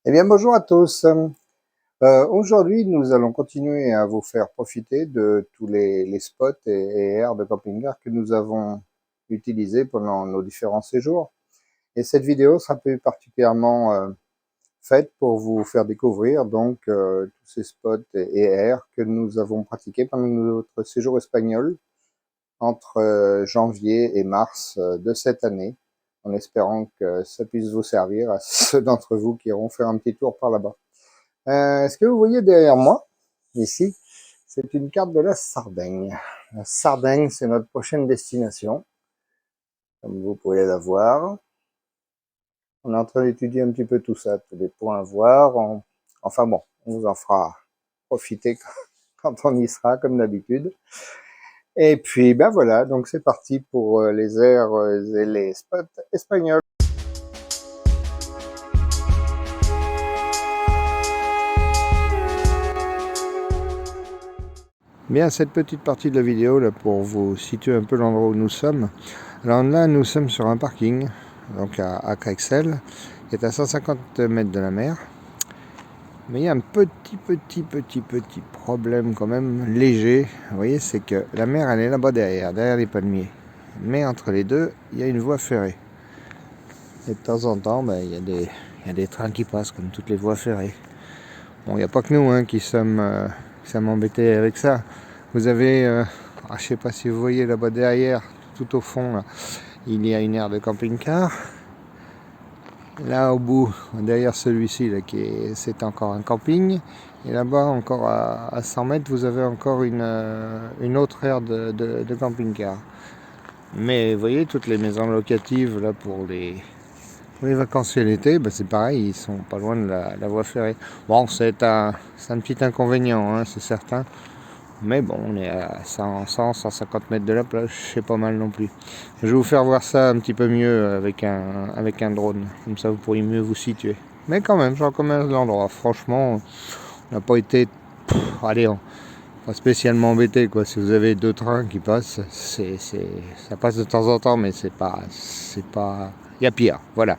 Eh bien, bonjour à tous. Aujourd'hui, nous allons continuer à vous faire profiter de tous les spots et aires de camping-car que nous avons utilisés pendant nos différents séjours. Et cette vidéo sera plus particulièrement faite pour vous faire découvrir donc tous ces spots et aires que nous avons pratiqués pendant notre séjour espagnol entre janvier et mars de cette année, en espérant que ça puisse vous servir à ceux d'entre vous qui iront faire un petit tour par là-bas. Ce que vous voyez derrière moi, ici, c'est une carte de la Sardaigne. La Sardaigne, c'est notre prochaine destination, comme vous pouvez la voir. On est en train d'étudier un petit peu tout ça, tous les points à voir. Enfin bon, on vous en fera profiter quand on y sera, comme d'habitude. Et puis, ben voilà, donc c'est parti pour les aires et les spots espagnols. Bien, cette petite partie de la vidéo, là, pour vous situer un peu l'endroit où nous sommes. Alors là, nous sommes sur un parking, donc à Crexel, qui est à 150 mètres de la mer. Mais il y a un petit problème quand même, léger. Vous voyez, c'est que la mer, elle est là-bas derrière les palmiers. Mais entre les deux, il y a une voie ferrée. Et de temps en temps, ben, il y a des trains qui passent, comme toutes les voies ferrées. Bon, il n'y a pas que nous qui sommes embêtés avec ça. Vous avez, je ne sais pas si vous voyez là-bas derrière, tout au fond, là, il y a une aire de camping-car. Là au bout, derrière celui-ci, c'est encore un camping. Et là-bas, encore à 100 mètres, vous avez encore une autre aire de camping-car. Mais vous voyez, toutes les maisons locatives là, pour les vacanciers l'été, ben, c'est pareil, ils sont pas loin de la voie ferrée. Bon, c'est un petit inconvénient, c'est certain. Mais bon, on est à 150 mètres de la plage, c'est pas mal non plus. Je vais vous faire voir ça un petit peu mieux avec un drone, comme ça vous pourriez mieux vous situer. Mais quand même, je recommande l'endroit. Franchement, on n'a pas été, pas spécialement embêté quoi. Si vous avez deux trains qui passent, ça passe de temps en temps, mais c'est pas, il y a pire. Voilà.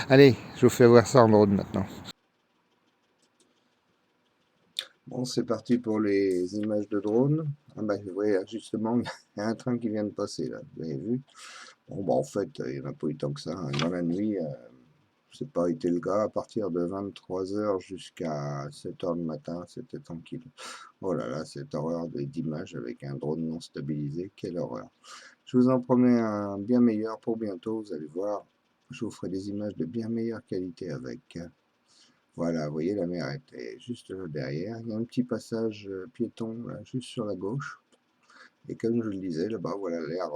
Allez, je vous fais voir ça en drone maintenant. Bon, c'est parti pour les images de drone. Ah bah, vous voyez, justement, il y a un train qui vient de passer, là, vous avez vu. Bon, bah, en fait, il n'y en a pas eu tant que ça. Dans la nuit, c'est pas été le cas. À partir de 23h jusqu'à 7h le matin, c'était tranquille. Oh là là, cette horreur d'images avec un drone non stabilisé, quelle horreur. Je vous en promets un bien meilleur pour bientôt, vous allez voir. Je vous ferai des images de bien meilleure qualité avec. Voilà, vous voyez, la mer était juste là derrière. Il y a un petit passage piéton là, juste sur la gauche. Et comme je le disais, là-bas, voilà l'air,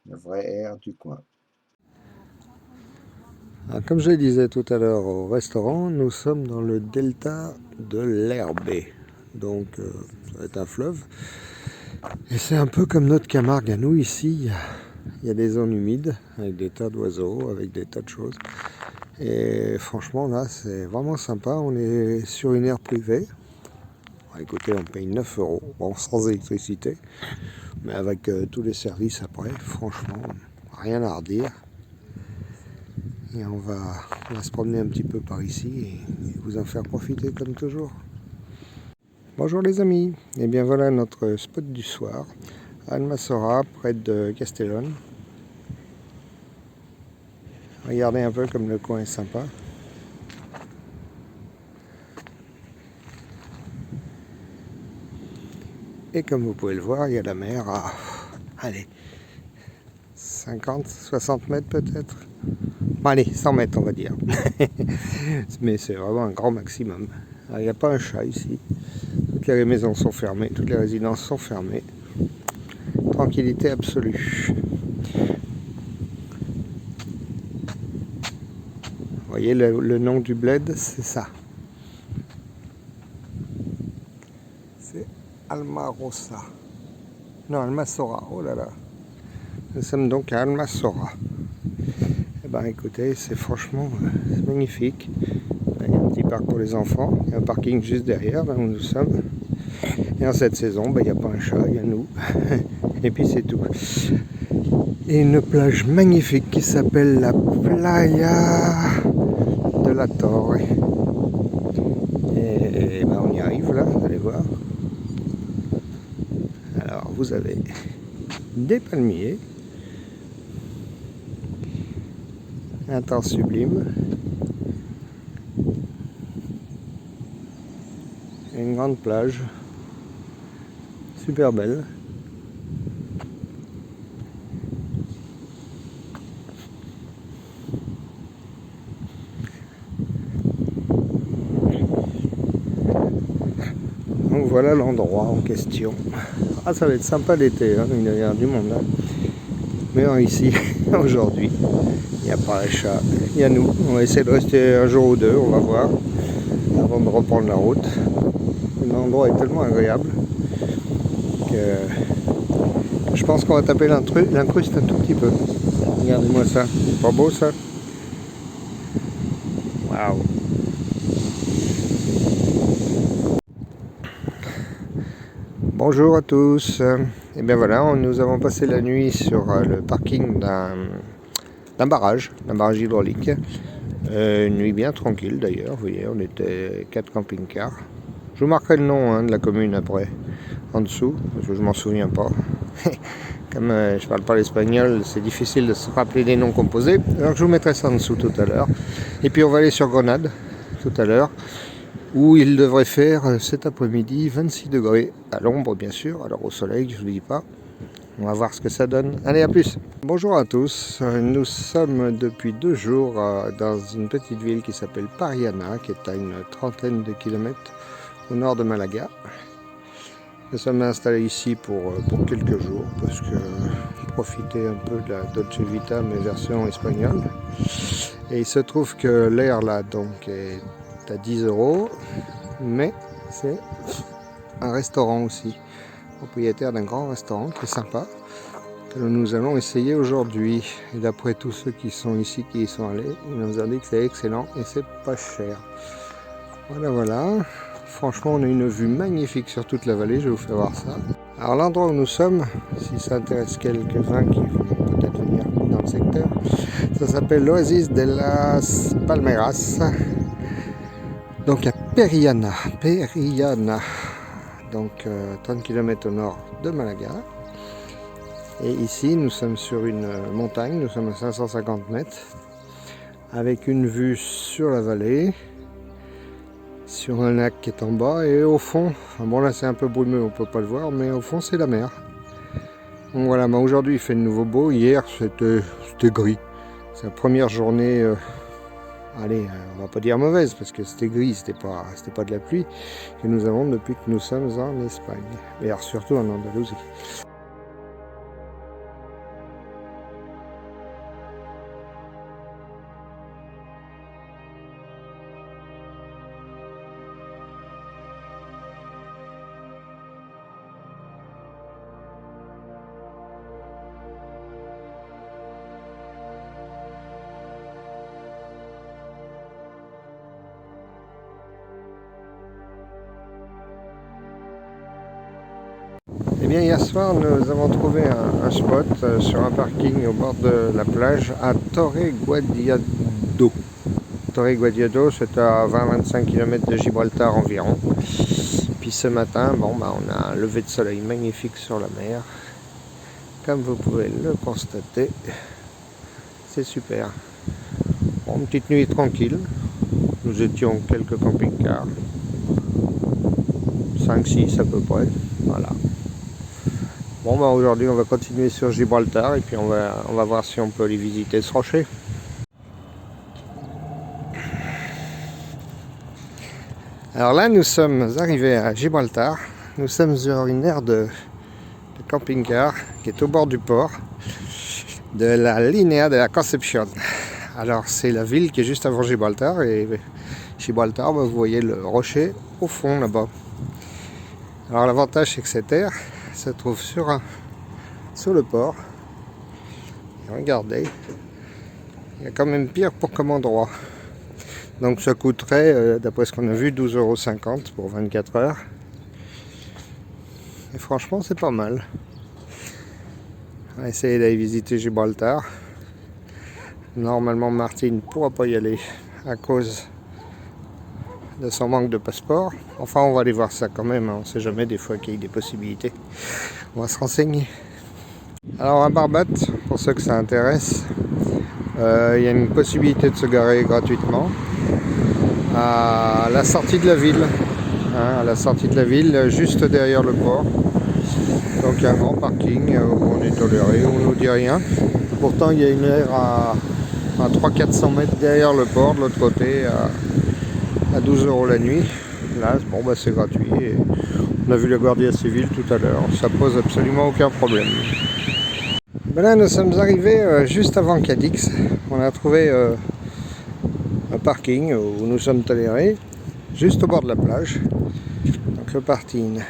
la vraie air du coin. Alors, comme je le disais tout à l'heure au restaurant, nous sommes dans le delta de l'Herbe. Donc, ça va être un fleuve. Et c'est un peu comme notre Camargue à nous ici. Il y a des zones humides avec des tas d'oiseaux, avec des tas de choses. Et franchement, là, c'est vraiment sympa. On est sur une aire privée. Écoutez, on paye 9 €, bon, sans électricité, mais avec tous les services après, franchement, rien à redire. Et on va se promener un petit peu par ici et vous en faire profiter comme toujours. Bonjour les amis, et bien voilà notre spot du soir, Almassora, près de Castellón. Regardez un peu comme le coin est sympa. Et comme vous pouvez le voir, il y a la mer à, allez, 50, 60 mètres peut-être. Bon, allez, 100 mètres on va dire. Mais c'est vraiment un grand maximum. Alors, il n'y a pas un chat ici. Toutes les maisons sont fermées, toutes les résidences sont fermées. Tranquillité absolue. Vous voyez le nom du bled, c'est ça. C'est Almarosa. Non, Almassora, oh là là. Nous sommes donc à Almassora. Eh ben écoutez, c'est franchement magnifique. Il y a un petit parc pour les enfants, il y a un parking juste derrière, là où nous sommes. Et en cette saison, il n'y a pas un chat, il y a nous. Et puis c'est tout. Et une plage magnifique qui s'appelle la Playa de la Torre. Et ben on y arrive là, vous allez voir. Alors vous avez des palmiers, un temps sublime, une grande plage, super belle. Donc voilà l'endroit en question. Ah, ça va être sympa l'été, hein, il va y avoir du monde là. Mais ici, aujourd'hui, il n'y a pas les chats, il y a nous. On va essayer de rester un jour ou deux, on va voir, avant de reprendre la route. L'endroit est tellement agréable que je pense qu'on va taper l'incruste un tout petit peu. Regardez-moi ça, c'est pas beau ça? Waouh! Bonjour à tous. Et bien voilà, nous avons passé la nuit sur le parking d'un barrage hydraulique. Une nuit bien tranquille d'ailleurs, vous voyez, on était 4 camping-cars. Je vous marquerai le nom de la commune après, en dessous, parce que je m'en souviens pas. Comme je parle pas l'espagnol, c'est difficile de se rappeler des noms composés. Alors je vous mettrai ça en dessous tout à l'heure. Et puis on va aller sur Grenade tout à l'heure, où il devrait faire cet après-midi 26 degrés, à l'ombre bien sûr, alors au soleil je ne vous dis pas. On va voir ce que ça donne. Allez, à plus. Bonjour à tous, nous sommes depuis 2 jours dans une petite ville qui s'appelle Pariana, qui est à une trentaine de kilomètres au nord de Malaga. Nous sommes installés ici pour quelques jours parce que profiter un peu de la Dolce Vita mais version espagnole. Et il se trouve que l'air là donc est à 10 €, mais c'est un restaurant aussi, propriétaire d'un grand restaurant qui est sympa, que nous allons essayer aujourd'hui. Et d'après tous ceux qui sont ici, qui y sont allés, ils nous ont dit que c'est excellent et c'est pas cher. Voilà. Franchement, on a une vue magnifique sur toute la vallée, je vais vous faire voir ça. Alors l'endroit où nous sommes, si ça intéresse quelques-uns qui vont peut-être venir dans le secteur, ça s'appelle l'Oasis de las Palmeras. Donc à Periana, donc 30 km au nord de Malaga. Et ici, nous sommes sur une montagne, nous sommes à 550 mètres, avec une vue sur la vallée, sur un lac qui est en bas, et au fond, enfin bon là c'est un peu brumeux, on peut pas le voir, mais au fond c'est la mer. Donc voilà, aujourd'hui il fait de nouveau beau, hier c'était gris. C'est la première journée, allez, on va pas dire mauvaise, parce que c'était gris, c'était pas de la pluie, que nous avons depuis que nous sommes en Espagne, et alors surtout en Andalousie. Eh bien hier soir nous avons trouvé un spot sur un parking au bord de la plage à Torreguadiado. Torreguadiado, c'est à 20-25 km de Gibraltar environ. Puis ce matin, on a un lever de soleil magnifique sur la mer. Comme vous pouvez le constater, c'est super. Bon, une petite nuit tranquille. Nous étions quelques camping-cars. 5-6 à peu près. Voilà. Bon, aujourd'hui on va continuer sur Gibraltar et puis on va voir si on peut aller visiter ce rocher. Alors là nous sommes arrivés à Gibraltar. Nous sommes sur une aire de camping-car qui est au bord du port de la Linea de la Concepción. Alors c'est la ville qui est juste avant Gibraltar, et Gibraltar, vous voyez le rocher au fond là-bas. Alors l'avantage c'est que cette aire se trouve sur le port. Et regardez, il y a quand même pire comme endroit. Donc ça coûterait, d'après ce qu'on a vu, 12,50 € pour 24 heures. Et franchement c'est pas mal. On va essayer d'aller visiter Gibraltar. Normalement Martine ne pourra pas y aller à cause de son manque de passeport. Enfin, on va aller voir ça quand même, hein. On ne sait jamais, des fois qu'il y a des possibilités. On va se renseigner. Alors à Barbat, pour ceux que ça intéresse, il y a une possibilité de se garer gratuitement à la sortie de la ville. À la sortie de la ville, juste derrière le port. Donc il y a un grand parking où on est toléré, où on ne nous dit rien. Pourtant il y a une aire à 300-400 mètres derrière le port, de l'autre côté, à 12 € la nuit. Là, bon, bah, c'est gratuit. Et on a vu la Guardia Civile tout à l'heure, ça pose absolument aucun problème. Ben là, nous sommes arrivés juste avant Cadix. On a trouvé un parking où nous sommes tolérés, juste au bord de la plage. Donc le parking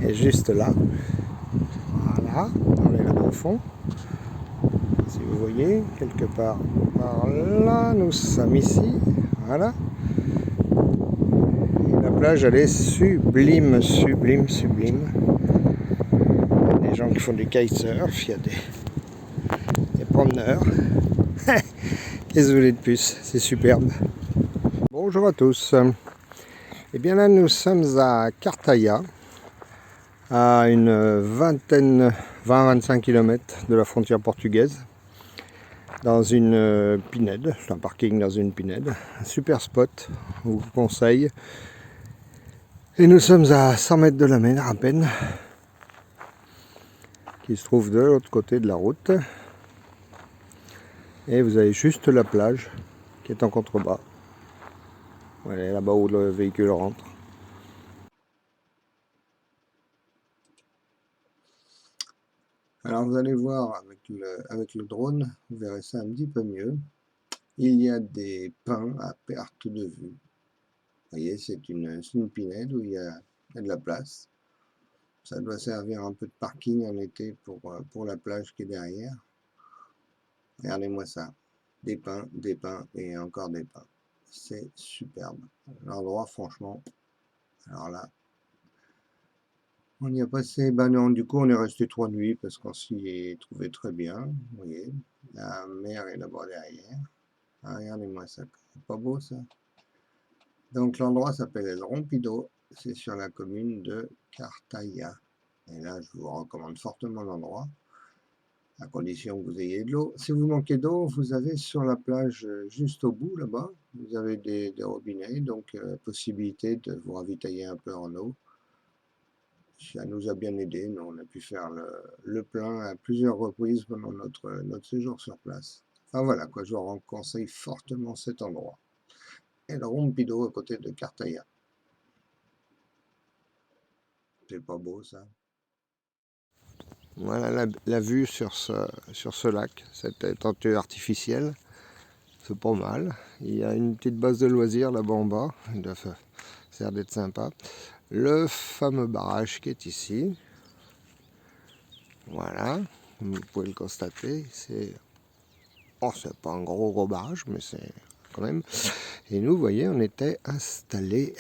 est juste là. Voilà, on est là au fond. Si vous voyez, quelque part par là, nous sommes ici. Voilà. Et la plage, elle est sublime, sublime, sublime. Il y a des gens qui font du kitesurf, il y a des promeneurs. Qu'est-ce que vous voulez de plus? C'est superbe. Bonjour à tous. Et bien là, nous sommes à Cartaya, à une 20-25 km de la frontière portugaise, dans une pinède, un parking dans une pinède, un super spot, je vous conseille. Et nous sommes à 100 mètres de la mer à peine, qui se trouve de l'autre côté de la route. Et vous avez juste la plage qui est en contrebas. Voilà, là-bas où le véhicule rentre. Alors vous allez voir avec le drone, vous verrez ça un petit peu mieux. Il y a des pins à perte de vue. Vous voyez, c'est une pinède où il y a de la place. Ça doit servir un peu de parking en été pour la plage qui est derrière. Regardez-moi ça. Des pins et encore des pins. C'est superbe. L'endroit, franchement, alors là, on y a passé, non, du coup on est resté 3 nuits parce qu'on s'y est trouvé très bien. Vous voyez, la mer est là-bas derrière. Ah, regardez-moi ça, c'est pas beau ça? Donc l'endroit s'appelle El Rompido, c'est sur la commune de Cartaya. Et là, je vous recommande fortement l'endroit, à condition que vous ayez de l'eau. Si vous manquez d'eau, vous avez sur la plage, juste au bout là-bas, vous avez des robinets, donc possibilité de vous ravitailler un peu en eau. Ça nous a bien aidé, nous on a pu faire le plein à plusieurs reprises pendant notre séjour sur place. Enfin voilà, quoi, je vous conseille fortement cet endroit. El Rompido à côté de Cartaya. C'est pas beau ça? Voilà la vue sur ce lac, cette étendue artificielle. C'est pas mal. Il y a une petite base de loisirs là-bas en bas. Ça a l'air d'être sympa. Le fameux barrage qui est ici. Voilà, comme vous pouvez le constater. C'est pas un gros barrage, mais c'est quand même. Et nous, vous voyez, on était installés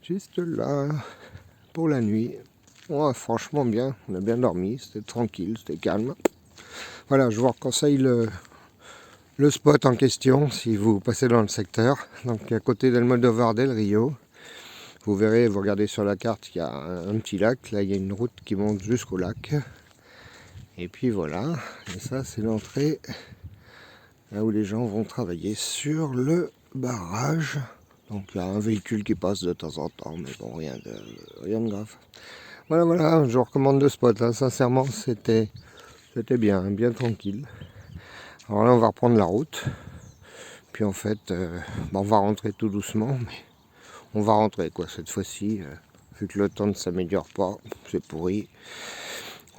juste là pour la nuit. Ouais, franchement bien, on a bien dormi, c'était tranquille, c'était calme. Voilà, je vous conseille le spot en question si vous passez dans le secteur. Donc à côté d'Almodóvar del Rio, vous verrez, vous regardez sur la carte, il y a un petit lac. Là, il y a une route qui monte jusqu'au lac. Et puis voilà, et ça c'est l'entrée là où les gens vont travailler sur le barrage. Donc il y a un véhicule qui passe de temps en temps, mais bon, rien de grave. Voilà, je vous recommande le spot, là, sincèrement, c'était bien tranquille. Alors là, on va reprendre la route, puis en fait, on va rentrer tout doucement, mais on va rentrer, quoi, cette fois-ci, vu que le temps ne s'améliore pas, c'est pourri.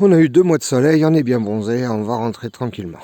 On a eu 2 mois de soleil, on est bien bronzé, on va rentrer tranquillement.